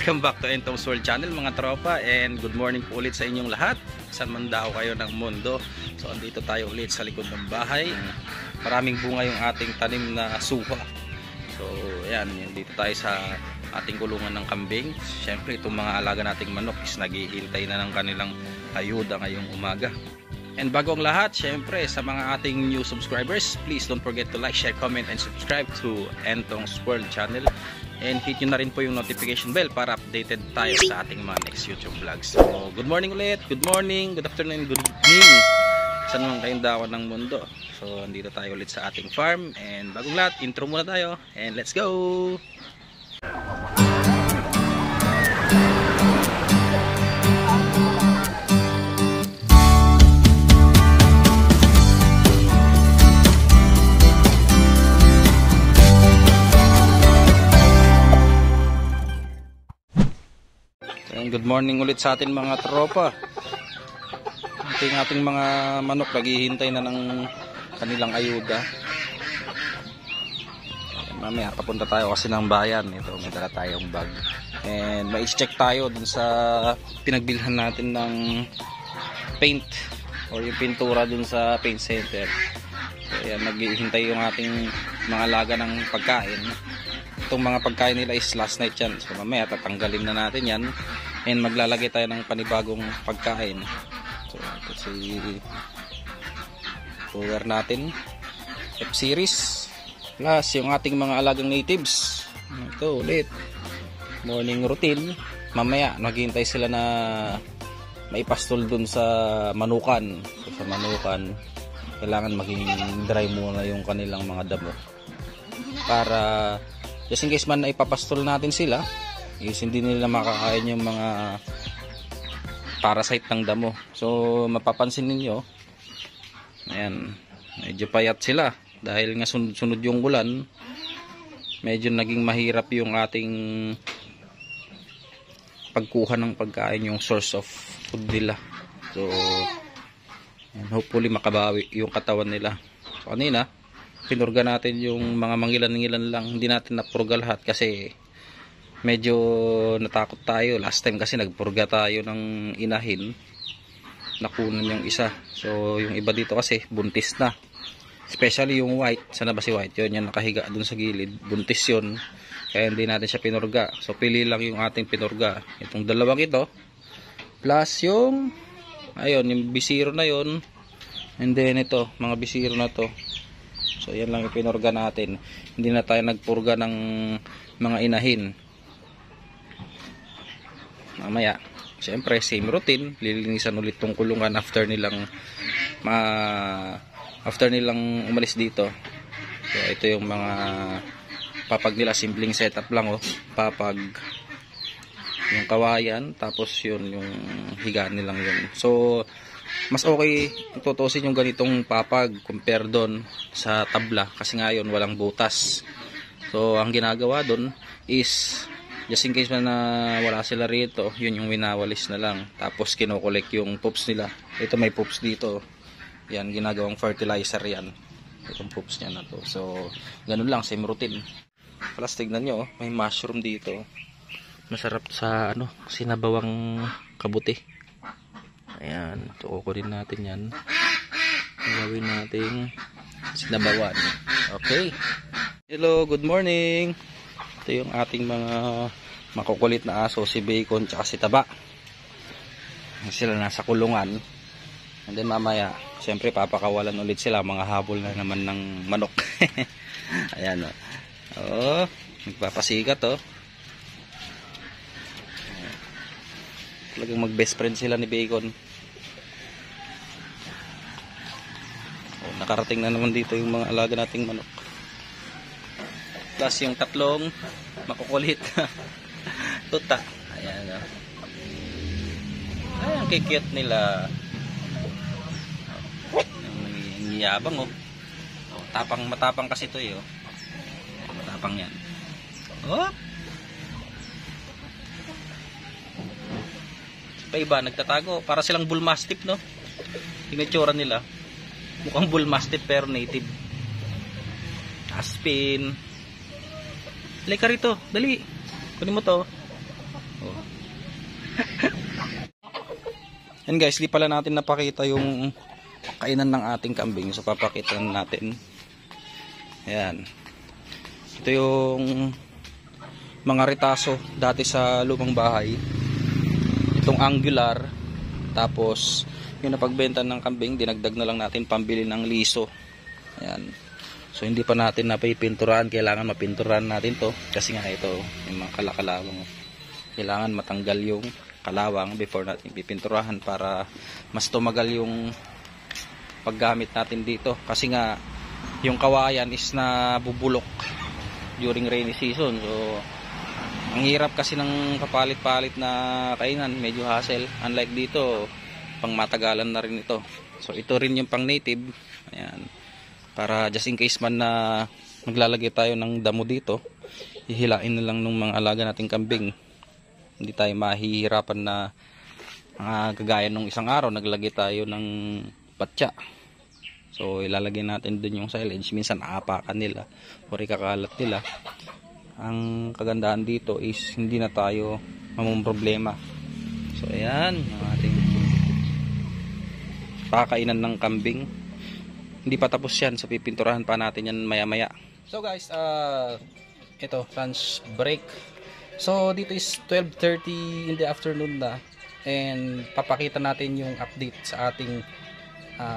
Welcome back to Entong's World Channel mga tropa, and good morning po ulit sa inyong lahat. Saan man daw kayo ng mundo. So andito tayo ulit sa likod ng bahay. Maraming bunga yung ating tanim na suha. So ayan, dito tayo sa ating kulungan ng kambing. Siyempre itong mga alaga nating manok is naghihintay na ng kanilang ayuda ngayong umaga. And bago ang lahat, syempre sa mga ating new subscribers, please don't forget to like, share, comment, and subscribe to Entong's World Channel. And hit nyo na rin po yung notification bell para updated tayo sa ating mga next YouTube vlogs. So, good morning ulit, good morning, good afternoon, good evening. Saan naman kayong dawan ng mundo. So, andito tayo ulit sa ating farm. And bagong lahat, intro muna tayo. And let's go! Good morning ulit sa atin mga tropa. Ating mga manok naghihintay na ng kanilang ayuda. Mamaya papunta tayo kasi ng bayan. Ito, may dala tayong bag. And ma-check tayo dun sa pinagbilhan natin ng paint or yung pintura dun sa paint center. So yan, naghihintay yung ating mga alaga ng pagkain. Itong mga pagkain nila is last night yan. So mamaya tatanggalin na natin yan. And maglalagay tayo ng panibagong pagkain. So ito si power natin, F-series, plus yung ating mga alagang natives. Ito ulit, morning routine. Mamaya naghihintay sila na maipastol dun sa manukan. So, sa manukan kailangan maging dry muna yung kanilang mga damo para just in case man na ipapastol natin sila is hindi nila makakain yung mga parasite ng damo. So mapapansin ninyo, ayan, medyo payat sila dahil nga sunod yung ulan. Medyo naging mahirap yung ating pagkuha ng pagkain, yung source of food nila. So ayan, hopefully makabawi yung katawan nila. So kanina pinurga natin yung mga mangilan-ngilan lang, hindi natin napurga lahat kasi medyo natakot tayo last time kasi nagpurga tayo ng inahin, nakunan yung isa. So yung iba dito kasi buntis na, especially yung white. Sana ba si white? Yun, yung nakahiga dun sa gilid, buntis yun, kaya hindi natin siya pinurga. So pili lang yung ating pinurga, itong dalawang ito plus yung ayun, yung bisiro na yun, and then ito, mga bisiro na to. So yan lang yung pinurga natin, hindi na tayo nagpurga ng mga inahin. Mamaya syempre same routine, lilinisan ulit tong kulungan after nilang umalis dito. So ito yung mga papag nila, simpleng setup lang, oh, papag, yung kawayan, tapos yun yung higaan nilang yun. So mas okay tutusin yung ganitong papag compare doon sa tabla kasi ngayon walang butas. So ang ginagawa doon is just in case man na wala sila rito, yun yung winawalis na lang, tapos kinokolek yung poops nila. Ito may poops dito, yan, ginagawang fertilizer yan, itong poops niya na to. So ganun lang, same routine. Plus tignan nyo, may mushroom dito, masarap sa ano, sinabawang kabuti. Ayan, so kukunin natin yan, gawin natin sinabawan. Okay, hello, good morning. Ito yung ating mga makukulit na aso, si Bacon tsaka si Taba. Sila nasa kulungan. And then mamaya syempre papakawalan ulit sila, mga habol na naman ng manok. Ayan o, oh, nagpapasikat o. Talagang mag best friend sila ni Bacon. Oh, nakarating na naman dito yung mga alaga nating manok, plus yung tatlong makukulit tuta. Ayan o, ay ang kikit nila, ang yabang o. Tapang, matapang kasi ito eh, oh. Matapang yan, oh. Pa iba nagtatago, para silang bull mastiff, no? Tinitsura nila mukhang bull mastiff pero native. Aspin, halika rito, dali, kunin mo to. Oh. Yan guys, di pala natin napakita yung kainan ng ating kambing. So papakita natin. Ayan. Ito yung mga retaso dati sa lumang bahay. Itong angular. Tapos yung napagbenta ng kambing, dinagdag na lang natin pambili ng liso. Ayan. So hindi pa natin napipinturahan. Kailangan mapinturahan natin to. Kasi nga ito, yung mga kalakalawang. Kailangan matanggal yung kalawang before natin pipinturahan para mas tumagal yung paggamit natin dito. Kasi nga yung kawayan is nabubulok during rainy season. So ang hirap kasi ng kapalit-palit na kainan, medyo hassle. Unlike dito, pang matagalan na rin ito. So ito rin yung pang native. Ayan. Para just in case man na maglalagay tayo ng damo dito, hihilain na lang ng mga alaga nating kambing. Hindi tayo mahihirapan na kagaya nung isang araw naglagay tayo ng patsa. So ilalagay natin dun yung silage. Minsan aapakan nila o ikakalat nila. Ang kagandahan dito is hindi na tayo mamumroblema. So ayan ang ating pakainan ng kambing. Hindi pa tapos yan. So pipinturahan pa natin yan maya maya. So guys, ito lunch break. So dito is 12:30 in the afternoon na, and papakita natin yung update sa ating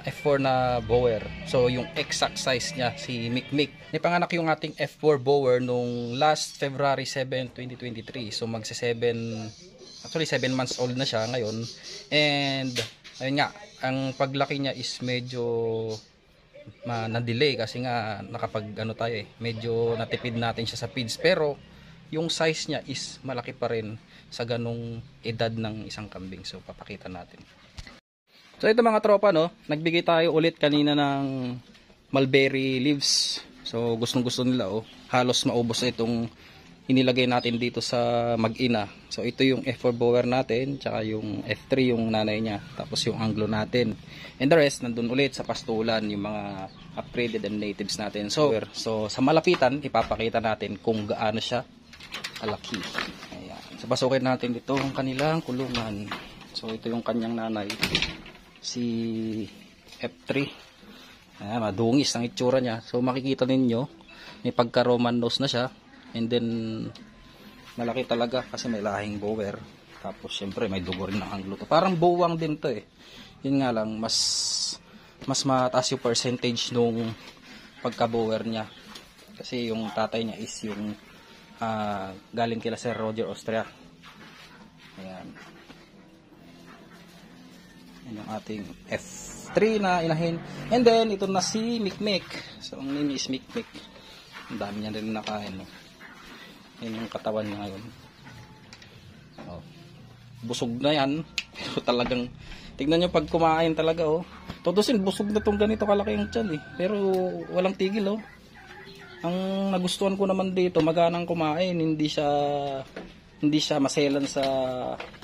F4 na Boer. So yung exact size niya, si Mikmik. Nipanganak yung ating F4 Boer nung last February 7, 2023. So actually 7 months old na siya ngayon. And ayun nga, ang paglaki niya is medyo na-delay kasi nga medyo natipid natin siya sa feeds, pero yung size niya is malaki pa rin sa ganong edad ng isang kambing. So papakita natin. So ito mga tropa, no, nagbigay tayo ulit kanina ng mulberry leaves. So gustong gusto nila, halos maubos na itong inilagay natin dito sa mag-ina. So ito yung F4 Boer natin, tsaka yung F3 yung nanay niya, tapos yung Anglo natin. And the rest nandun ulit sa pastulan, yung mga upgraded and natives natin. So sa malapitan ipapakita natin kung gaano siya kalaki. Ayan. So pasukin natin dito ang kanilang kulungan. So ito yung kanyang nanay, si F3. Ayan, madungis ang itsura niya. So makikita ninyo may pagka Roman nose na siya, and then malaki talaga kasi may lahing Boer. Tapos syempre may dugo rin ng Anglo to. Parang bowang din to yun nga lang mas mataas yung percentage nung pagka Boer niya, kasi yung tatay niya is yung galing kila Sir Roger Austria. Ayan. Yan yung ating F3 na inahin. And then ito na si Mikmik. So ang name is Mikmik. Ang dami niya rin nakain. Yan yung katawan niya ngayon. Busog na yan. Pero talagang tignan nyo pag kumain talaga. Totosin busog na tong ganito kalaki yung tiyan pero walang tigil. Ang nagustuhan ko naman dito, maganang kumain, hindi siya maselan sa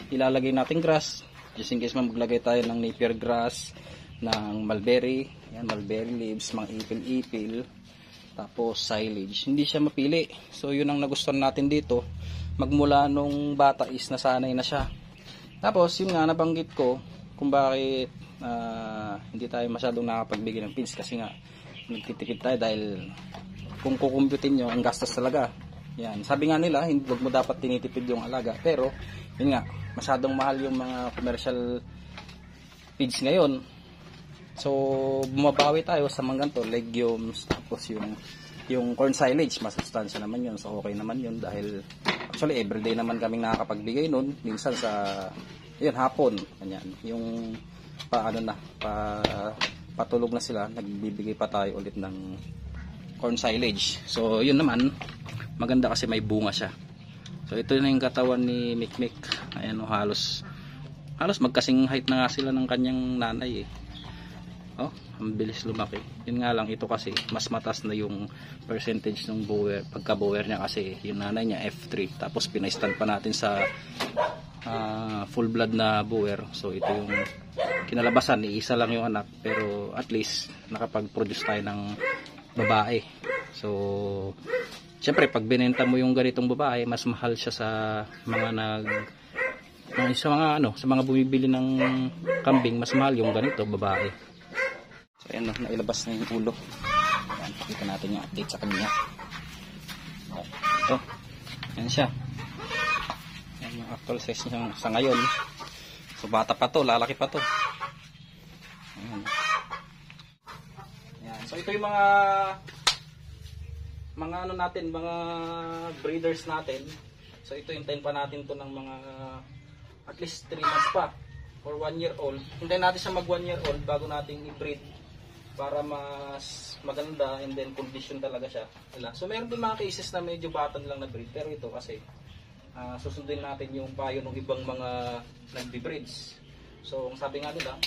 ilalagay nating grass. Just in case maglagay tayo ng napier grass, ng mulberry, yan, mulberry leaves, mga ipil-ipil, tapos silage. Hindi siya mapili. So yun ang nagustuhan natin dito. Magmula nung bata is nasanay na siya. Tapos yun nga nabanggit ko kung bakit hindi tayo masyadong nakapagbigay ng feeds, kasi nga nagtitipid tayo dahil kung kukumputin nyo, ang gastos talaga. Yan. Sabi nga nila, hindi mo dapat tinitipid yung alaga. Pero, yun nga, masyadong mahal yung mga commercial feeds ngayon. So, bumabawi tayo sa mga ganito, legumes, tapos yung corn silage, masustansya naman yun. So, okay naman yun dahil, actually, everyday naman kaming nakakapagbigay nun. Minsan sa, yun, hapon. Ganyan. Yung, patulog na sila, nagbibigay pa tayo ulit ng corn silage. So yun naman, maganda kasi may bunga siya. So ito na yung katawan ni Mikmik. Ayan, halos magkasing height na nga sila ng kanyang nanay ang bilis lumaki. Yun nga lang, ito kasi mas matas na yung percentage ng Boer, pagka Boer niya, kasi yung nanay niya F3, tapos pinaistan pa natin sa full blood na Boer. So ito yung kinalabasan, isa lang yung anak, pero at least nakapag-produce tayo ng babae. So Siyempre, pag binenta mo yung ganitong babae, mas mahal siya sa mga sa mga bumibili ng kambing, mas mahal yung ganito babae. So ayan, nailabas na yung ulo. Ayan, pakita natin yung update sa kanya. Ito, ayan siya. Ayan yung actual size niya sa ngayon. So bata pa to, lalaki pa to. Ayan. Ayan. So ito yung mga ano natin, mga breeders natin. So ito, hintayin pa natin to ng mga at least 3 months pa or 1 year old. Hintayin natin siya mag 1 year old bago natin i-breed para mas maganda and then condition talaga siya. So meron din mga cases na medyo batan lang na breed, pero ito kasi susundin natin yung payo ng ibang mga nagbe-breeds. So ang sabi nga nila,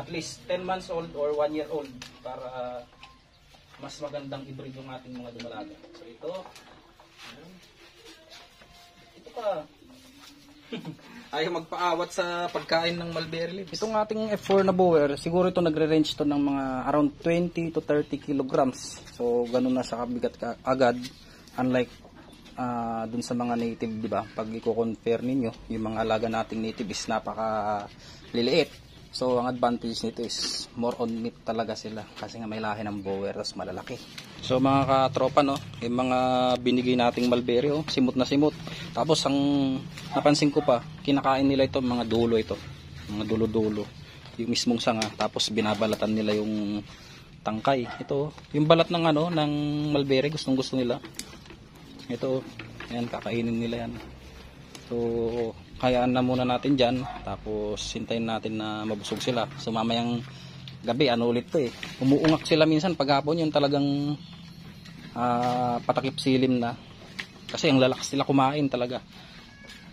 at least 10 months old or 1 year old para mas magandang i-breed yung ating mga dumalaga. So ito pa ayaw magpaawat sa pagkain ng mulberry leaves. Itong ating F4 na bower, siguro ito nagre-range to ng mga around 20 to 30 kilograms. So ganun na siya kabigat agad, unlike dun sa mga native, di ba? Pag i-compare ninyo, yung mga alaga nating native is napaka liliit. So ang advantage nito is more on meat talaga sila kasi nga may lahi ng bower, tas malalaki. So mga katropa, no, yung mga binigay nating mulberry, oh, simot na simot. Tapos ang napansin ko pa, kinakain nila ito mga dulo, ito mga dulo-dulo, yung mismong sanga. Tapos binabalatan nila yung tangkay. Ito yung balat ng ng mulberry, gustong gusto nila. Ito, ayan, kakainin nila yan. So hayaan na muna natin dyan, tapos hintayin natin na mabusog sila. So mamayang gabi, ulit to eh, umuungak sila minsan paghapon, yung talagang patakip silim na kasi ang lalakas sila kumain talaga.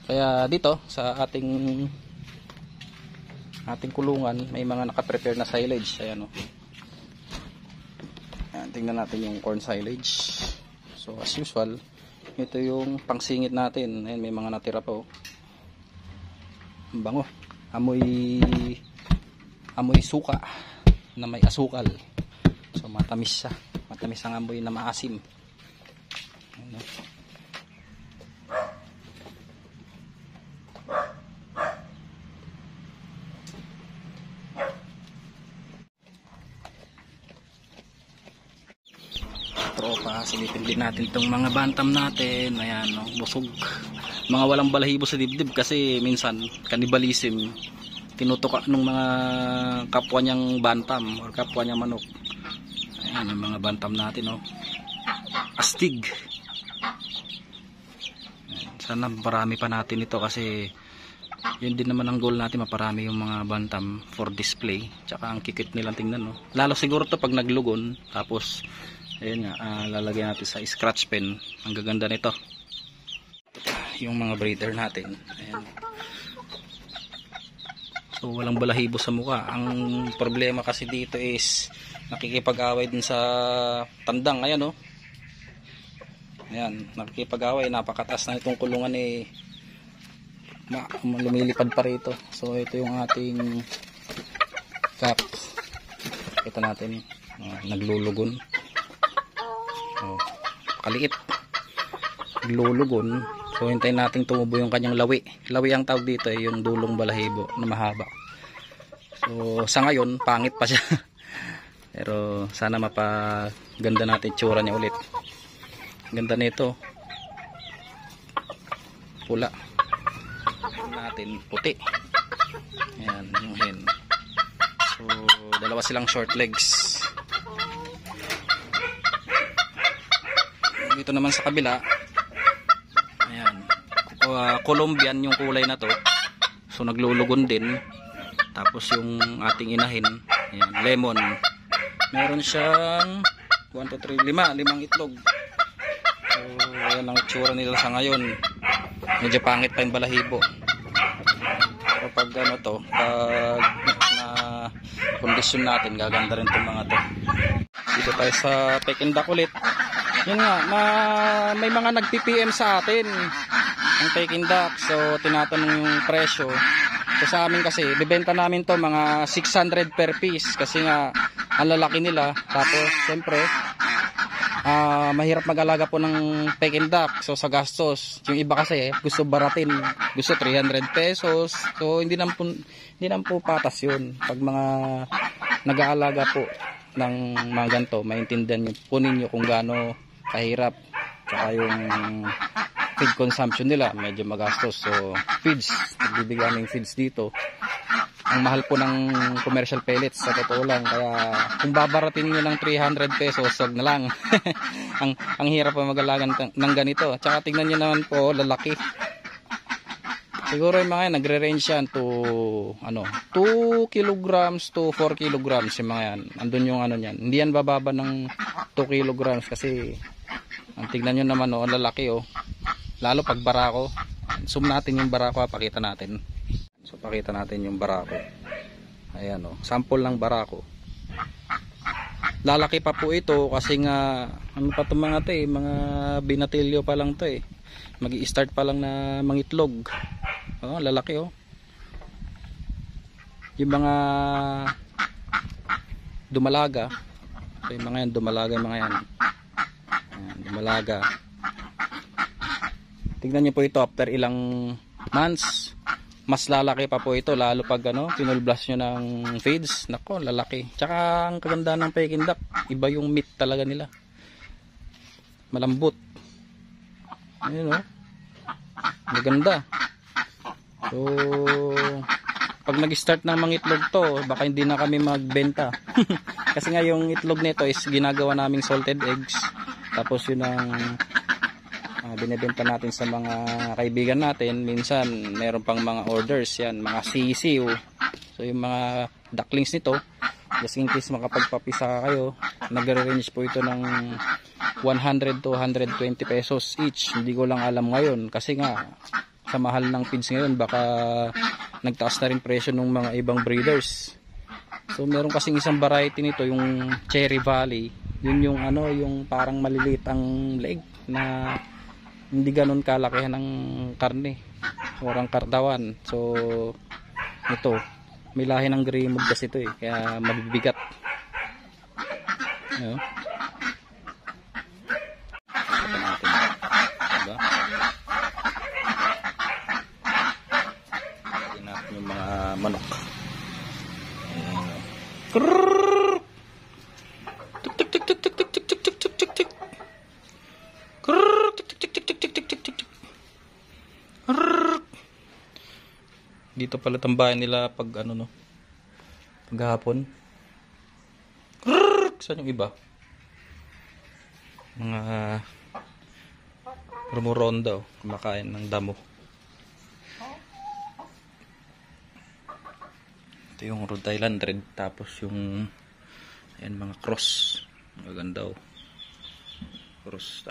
Kaya dito sa ating kulungan may mga nakaprepare na silage. Ayan, ayan, tingnan natin yung corn silage. So as usual, ito yung pangsingit natin. Ayan, may mga natira pa, oh. Ang bango, amoy suka na may asukal. So matamis siya, matamis ang amoy na maasim. Tropa, silipin din natin itong mga bantam natin. Ayan, no, busog, mga walang balahibo sa dibdib kasi minsan cannibalism, tinutuka ng mga kapwa niyang bantam or kapwa niyang manok. Ayan yung mga bantam natin, no, astig. Ayan, sana marami pa natin ito kasi yun din naman ang goal natin, maparami yung mga bantam for display. Tsaka ang kikit nilang tingnan, no, lalo siguro to pag naglugon. Tapos ayun nga, lalagyan natin sa scratch pen. Ang gaganda nito. Yung mga breeder natin. Ayan. So walang balahibo sa mukha. Ang problema kasi dito is nakikipag-away din sa tandang. Ayan, oh. Ayan, nakikipag-away. Napakataas na itong kulungan eh. Lumilipad pa rito. So ito yung ating cap. Kita natin, naglulugon. Oh, kaliit, naglulugon. So hintayin natin tumubo yung kanyang lawi. Lawi ang tawag dito, yung dulong balahibo na mahaba. So sa ngayon pangit pa siya. Pero sana mapaganda natin tsura niya ulit. Ganda nito, pula natin, puti. Ayan yung hen. So dalawa silang short legs. Dito naman sa kabila, ayan, Colombian yung kulay na to. So naglulugon din. Tapos yung ating inahin, ayan, lemon. Meron siyang 1, 2, 3, 5 itlog. So ayan ang itsura nila sa ngayon. Medyo pangit pa yung balahibo. Pero pag pag na kondisyon natin, gaganda rin itong mga to. Dito tayo sa Peking Duck ulit. Yun nga, may mga nag-PPM sa atin ang Peking Duck. So tinatanong yung presyo. So sa amin kasi bibenta namin to mga 600 per piece kasi nga ang lalaki nila. Tapos siyempre mahirap mag-alaga po ng Peking duck. So sa gastos, yung iba kasi gusto baratin, gusto 300 pesos. So hindi naman po patas yun. Pag mga nag-aalaga po ng mga ganito, maintindihan nyo po ninyo kung gaano kahirap. Saka yung feed consumption nila, medyo magastos. So feeds, bibigyan ng feeds dito. Ang mahal po ng commercial pellets sa totoo lang, kaya kung babaratin niyo ng 300 pesos, wag na lang. ang hirap pa mag-alaga ng ganito. Tsaka tingnan niyo naman po, lalaki. Siguro yung mga yan, nagre-range yan to 2 kilograms to 4 kilograms yung mga yan. Andun yung ano niyan. Hindi yan bababa ng 2 kilograms kasi ang tingnan niyo naman ang lalaki Lalo pag barako. Zoom natin yung barako, pakita natin. So pakita natin yung barako. Ayan sample ng barako. Lalaki pa po ito kasi nga ano pa itong mga mga binatilyo pa lang to Magi-start pa lang na mangitlog. Lalaki Yung mga dumalaga. So yung mga yan dumalaga, mga yan. Ayan, dumalaga. Tingnan niyo po ito after ilang months. Mas lalaki pa po ito lalo pag pinulblas nyo ng feeds. Nako, lalaki. Tsaka ang kagandahan ng Peking duck, iba yung meat talaga nila. Malambot. Ayun maganda. So pag nag-start ng mangitlog to, baka hindi na kami magbenta. Kasi nga yung itlog nito is ginagawa naming salted eggs. Tapos yun ang binibenta natin sa mga kaibigan natin. Minsan meron pang mga orders yan, mga sisiw. So yung mga ducklings nito, just in case makapagpapisa kayo, nagre-range po ito ng 100 to 120 pesos each. Hindi ko lang alam ngayon kasi nga sa mahal ng feeds ngayon, baka nagtaas na rin presyo ng mga ibang breeders. So meron kasing isang variety nito, yung Cherry Valley. Yun yung yung parang maliliit ang leg na hindi ganun kalakihan ng karne o ang kartawan. So ito, may lahi ng gray mood kasi ito kaya mabibigat. Ito natin, diba? Tingnan natin yung mga manok. Dito pala tambayan nila pag paghapon. Saan yung iba? Mga rumuronda kumakain ng damo. Ito yung Rhode Island Red, tapos yung mga cross. Maganda cross,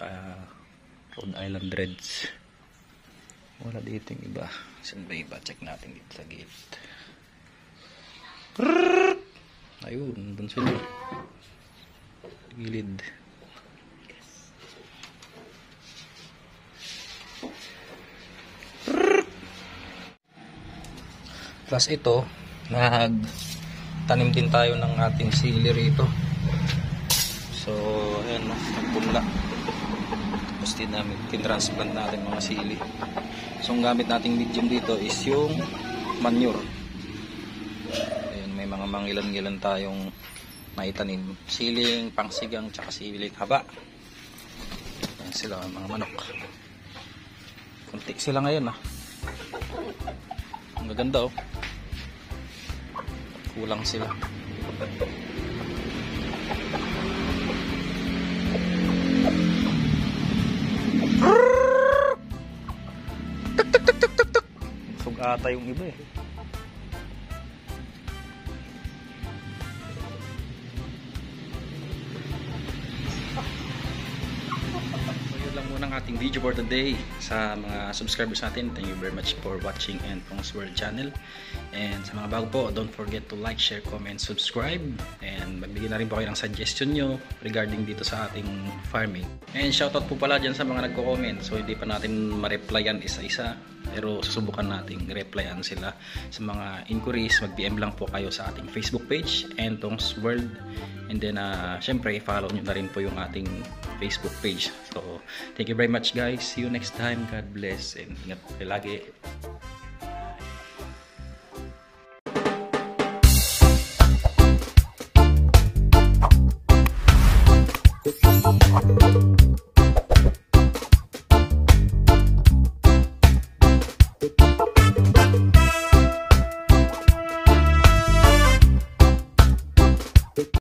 Rhode Island Reds. Wala dito yung iba. Saan ba iba? Check natin dito sa gate. Ayun, dun sila. Gilid. Plus ito, nagtanim din tayo ng ating sili rito. So, ayan, nagpunla. Tapos din namin, tinransplant natin mga sili. So, ang gamit nating medium dito is yung manure. Ayan, may mga mangilan-ngilan tayong naitanim. Siling, pangsigang, tsaka siling haba. Ayan sila, mga manok. Kunti sila ngayon Ang gaganda kulang sila. Sug ata yung iba lang muna ang ating video for today. Sa mga subscribers natin, thank you very much for watching and Pong's World channel. And sa mga bago po, don't forget to like, share, comment, subscribe. And magbigay na rin po kayo ng suggestion nyo regarding dito sa ating farming. And shoutout po pala dyan sa mga nagko-comment. So hindi pa natin ma-replyan isa-isa. Pero susubukan nating replyan sila. Sa mga inquiries, mag-PM lang po kayo sa ating Facebook page, Entong's World. And then syempre follow nyo na rin po yung ating Facebook page. So thank you very much guys. See you next time. God bless and ingat po kayo lagi.